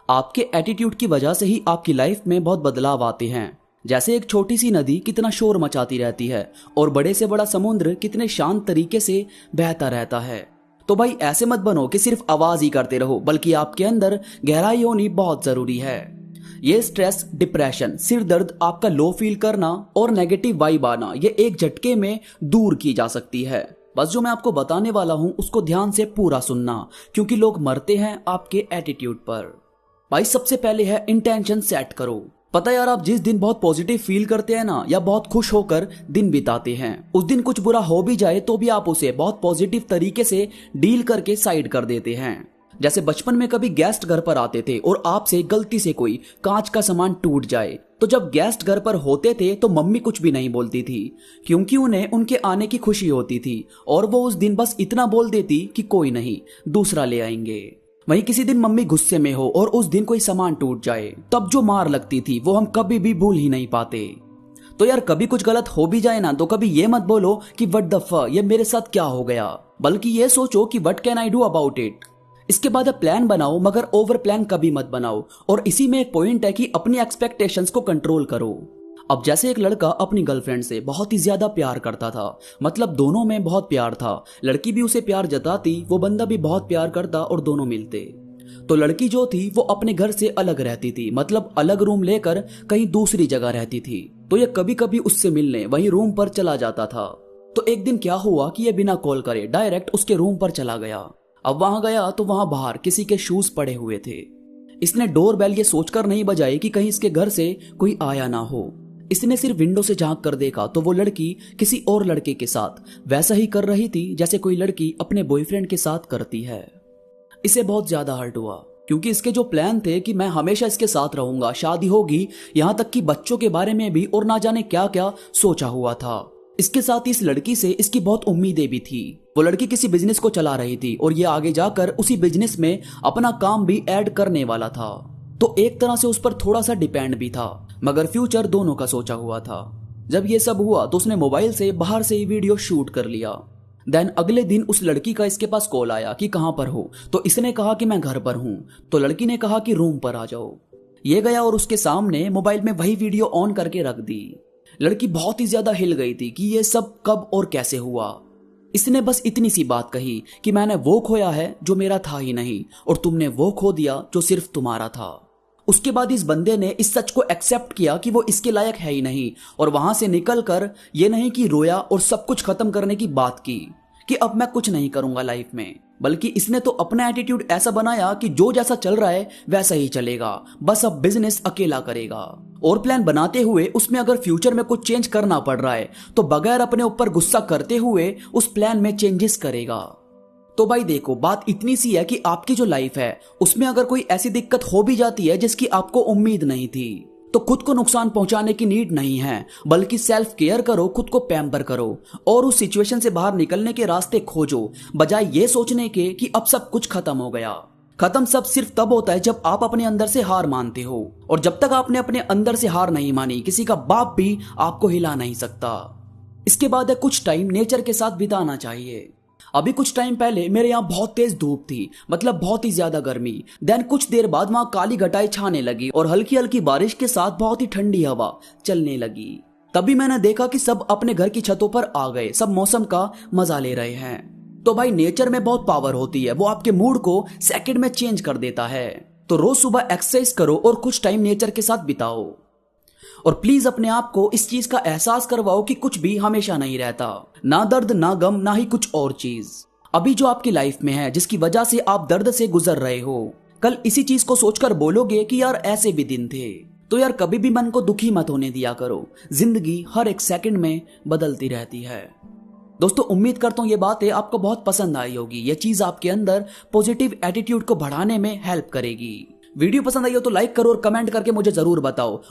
आपके एटीट्यूड की वजह से ही आपकी लाइफ में बहुत बदलाव आते हैं। जैसे एक छोटी सी नदी कितना शोर मचाती रहती है और बड़े से बड़ा समुद्र कितने शांत तरीके से बहता रहता है। तो भाई ऐसे मत बनो कि सिर्फ आवाज ही करते रहो, बल्कि आपके अंदर गहराई होनी बहुत जरूरी है। ये स्ट्रेस, डिप्रेशन, सिर दर्द, आपका लो फील करना और नेगेटिव वाइब आना, ये एक झटके में दूर की जा सकती है। बस जो मैं आपको बताने वाला हूं उसको ध्यान से पूरा सुनना, क्योंकि लोग मरते हैं आपके एटीट्यूड पर। भाई सबसे पहले है इंटेंशन सेट करो। पता है यार, आप जिस दिन बहुत पॉजिटिव फील करते हैं ना, या बहुत खुश होकर दिन बिताते हैं, उस दिन कुछ बुरा हो भी जाए तो भी आप उसे बहुत पॉजिटिव तरीके से डील करके साइड कर देते हैं। जैसे बचपन में कभी गेस्ट घर पर आते थे और आपसे गलती से कोई कांच का सामान टूट जाए, तो जब गेस्ट घर पर होते थे तो मम्मी कुछ भी नहीं बोलती थी, क्योंकि उन्हें उनके आने की खुशी होती थी और वो उस दिन बस इतना बोल देती कि कोई नहीं, दूसरा ले आएंगे। वहीं किसी दिन मम्मी गुस्से में हो और उस दिन कोई सामान टूट जाए, तब जो मार लगती थी वो हम कभी भी भूल ही नहीं पाते। तो यार कभी कुछ गलत हो भी जाए ना, तो कभी ये मत बोलो कि व्हाट द फक, ये मेरे साथ क्या हो गया, बल्कि ये सोचो कि what can I do about it. इसके बाद प्लान बनाओ, मगर ओवर प्लान कभी मत बनाओ। और इसी में एक पॉइंट है कि अपनी एक्सपेक्टेशंस को कंट्रोल करो। अब जैसे एक लड़का अपनी गर्लफ्रेंड से बहुत ही ज्यादा प्यार करता था, मतलब दोनों में बहुत प्यार था, लड़की भी उसे प्यार जताती, वो बंदा भी बहुत प्यार करता और दोनों मिलते। तो लड़की जो थी वो अपने घर से अलग रहती थी, मतलब अलग रूम लेकर कहीं दूसरी जगह रहती थी। तो ये कभी कभी उससे मिलने वहीं रूम पर चला जाता था। तो एक दिन क्या हुआ कि ये बिना कॉल करे डायरेक्ट उसके रूम पर चला गया। अब वहां गया तो वहां बाहर किसी के शूज पड़े हुए थे। इसने डोरबेल ये सोचकर नहीं बजाई कि कहीं इसके घर से कोई आया ना हो। इसने सिर्फ विंडो से झांक कर देखा तो वो लड़की किसी और लड़के के साथ वैसा ही कर रही थी जैसे कोई लड़की अपने बॉयफ्रेंड के साथ करती है। इसे बहुत ज्यादा हर्ट हुआ, क्योंकि इसके जो प्लान थे कि मैं हमेशा इसके साथ रहूंगा, शादी होगी, यहां तक कि बच्चों के बारे में भी और ना जाने क्या क्या सोचा हुआ था। इसके साथ इस लड़की से इसकी बहुत उम्मीदें भी थी। वो लड़की किसी बिजनेस को चला रही थी और ये आगे जाकर उसी बिजनेस में अपना काम भी ऐड करने वाला था। तो एक तरह से उस पर थोड़ा सा डिपेंड भी था, मगर फ्यूचर दोनों का सोचा हुआ था। जब ये सब हुआ तो उसने मोबाइल से बाहर से ही वीडियो शूट कर लिया। देन अगले दिन उस लड़की का इसके पास कॉल आया कि कहां पर हो, तो इसने कहा कि मैं घर पर हूं। तो लड़की ने कहा कि रूम पर आ जाओ। ये गया और उसके सामने मोबाइल में वही वीडियो ऑन करके रख दी। लड़की बहुत ही ज्यादा हिल गई थी कि ये सब कब और कैसे हुआ। इसने बस इतनी सी बात कही कि मैंने वो खोया है जो मेरा था ही नहीं, और तुमने वो खो दिया जो सिर्फ तुम्हारा था। उसके बाद इस बंदे ने इस सच को एक्सेप्ट किया कि वो इसके लायक है ही नहीं, और वहां से निकलकर ये नहीं कि रोया और सब कुछ खत्म करने की बात की कि अब मैं कुछ नहीं करूंगा लाइफ में, बल्कि इसने तो अपना एटीट्यूड ऐसा बनाया कि जो जैसा चल रहा है वैसा ही चलेगा, बस अब बिजनेस अकेला करेगा। और प्लान बनाते हुए उसमें अगर फ्यूचर में कुछ चेंज करना पड़ रहा है तो बगैर अपने ऊपर गुस्सा करते हुए उस प्लान में चेंजेस करेगा। तो भाई देखो, बात इतनी सी है कि आपकी जो लाइफ है उसमें अगर कोई ऐसी दिक्कत हो भी जाती है जिसकी आपको उम्मीद नहीं थी, तो खुद को नुकसान पहुंचाने की नीड नहीं है, बल्कि सेल्फ केयर करो, खुद को पैम्पर करो और उस सिचुएशन से बाहर निकलने के रास्ते खोजो, बजाय ये सोचने के कि अब सब कुछ खत्म हो गया। खत्म सब सिर्फ तब होता है जब आप अपने अंदर से हार मानते हो, और जब तक आपने अपने अंदर से हार नहीं मानी, किसी का बाप भी आपको हिला नहीं सकता। इसके बाद है कुछ टाइम नेचर के साथ बिताना चाहिए। अभी कुछ टाइम पहले मेरे यहाँ बहुत तेज धूप थी, मतलब बहुत ही ज्यादा गर्मी। देन कुछ देर बाद वहां काली घटाई छाने लगी और हल्की हल्की बारिश के साथ बहुत ही ठंडी हवा चलने लगी। तभी मैंने देखा कि सब अपने घर की छतों पर आ गए, सब मौसम का मजा ले रहे हैं। तो भाई नेचर में बहुत पावर होती है, वो आपके मूड को सेकंड में चेंज कर देता है। तो रोज सुबह एक्सरसाइज करो और कुछ टाइम नेचर के साथ बिताओ, और प्लीज अपने आप को इस चीज का एहसास करवाओ कि कुछ भी हमेशा नहीं रहता, ना दर्द, ना गम, ना ही कुछ और चीज। अभी जो आपकी लाइफ में है, जिसकी वजह से आप दर्द से गुजर रहे हो, कल इसी चीज को सोचकर बोलोगे कि यार ऐसे भी दिन थे। तो यार कभी भी मन को दुखी मत होने दिया करो, जिंदगी हर एक सेकंड में बदलती रहती है। दोस्तों, उम्मीद करता हूँ ये बातें आपको बहुत पसंद आई होगी। ये चीज आपके अंदर पॉजिटिव एटीट्यूड को बढ़ाने में हेल्प करेगी। वीडियो पसंद आई हो तो लाइक करो और कमेंट करके मुझे जरूर बताओ।